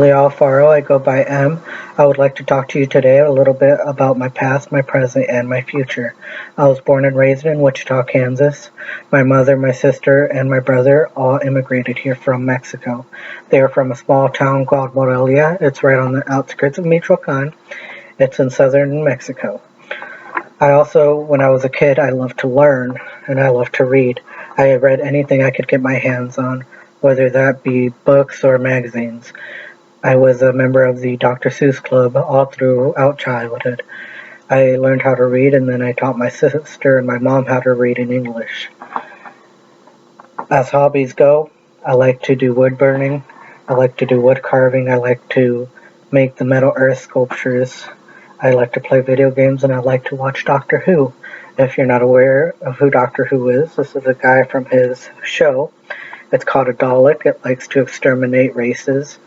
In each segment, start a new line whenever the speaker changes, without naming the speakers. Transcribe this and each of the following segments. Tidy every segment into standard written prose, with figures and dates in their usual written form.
Alfaro. I go by M. I would like to talk to you today a little bit about my past, my present, and my future. I was born and raised in Wichita, Kansas. My mother, my sister, and my brother all immigrated here from Mexico. They are from a small town called Morelia. It's right on the outskirts of Michoacan. It's in southern Mexico. I also, when I was a kid, I loved to learn and I loved to read. I read anything I could get my hands on, whether that be books or magazines. I was a member of the Dr. Seuss Club all throughout childhood. I learned how to read and then I taught my sister and my mom how to read in English. As hobbies go, I like to do wood burning, I like to do wood carving, I like to make the Metal Earth sculptures, I like to play video games, and I like to watch Doctor Who. If you're not aware of who Doctor Who is, this is a guy from his show. It's called a Dalek. It likes to exterminate races.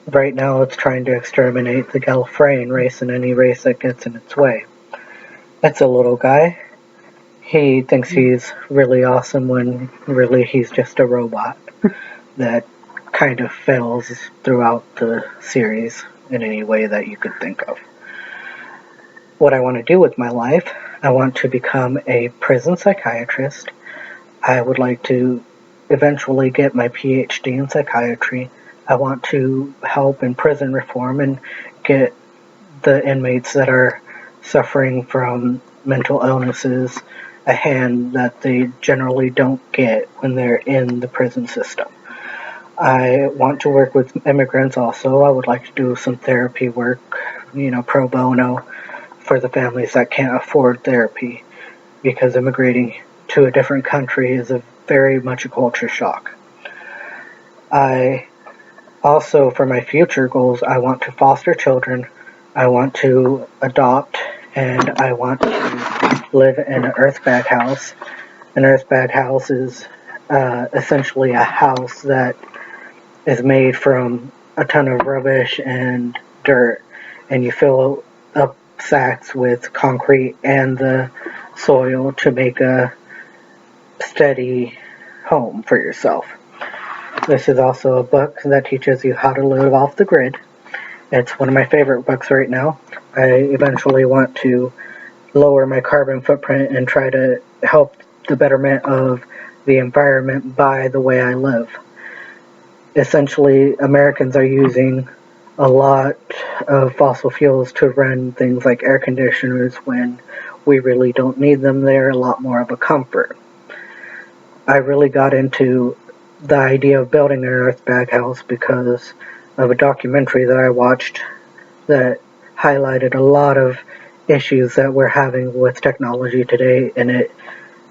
Right now it's trying to exterminate the Gallifreyan race and any race that gets in its way. It's a little guy. He thinks he's really awesome when really he's just a robot that kind of fails throughout the series in any way that you could think of. What I want to do with my life, I want to become a prison psychiatrist. I would like to eventually get my PhD in psychiatry. I want to help in prison reform and get the inmates that are suffering from mental illnesses a hand that they generally don't get when they're in the prison system. I want to work with immigrants also. I would like to do some therapy work, pro bono for the families that can't afford therapy, because immigrating to a different country is a very much a culture shock. I also, for my future goals, I want to foster children, I want to adopt, and I want to live in an earthbag house. An earthbag house is essentially a house that is made from a ton of rubbish and dirt, and you fill up sacks with concrete and the soil to make a steady home for yourself. This is also a book that teaches you how to live off the grid. It's one of my favorite books right now. I eventually want to lower my carbon footprint and try to help the betterment of the environment by the way I live. Essentially, Americans are using a lot of fossil fuels to run things like air conditioners when we really don't need them. They're a lot more of a comfort. I really got into the idea of building an earthbag house because of a documentary that I watched that highlighted a lot of issues that we're having with technology today and it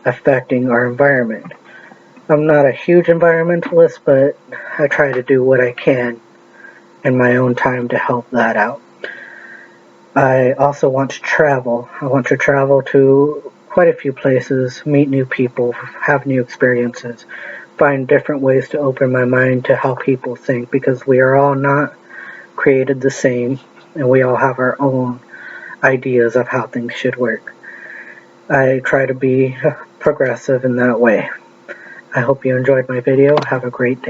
affecting our environment. I'm not a huge environmentalist, but I try to do what I can in my own time to help that out. I also want to travel. I want to travel to quite a few places, meet new people, have new experiences, find different ways to open my mind to how people think, because we are all not created the same and we all have our own ideas of how things should work. I try to be progressive in that way. I hope you enjoyed my video. Have a great day.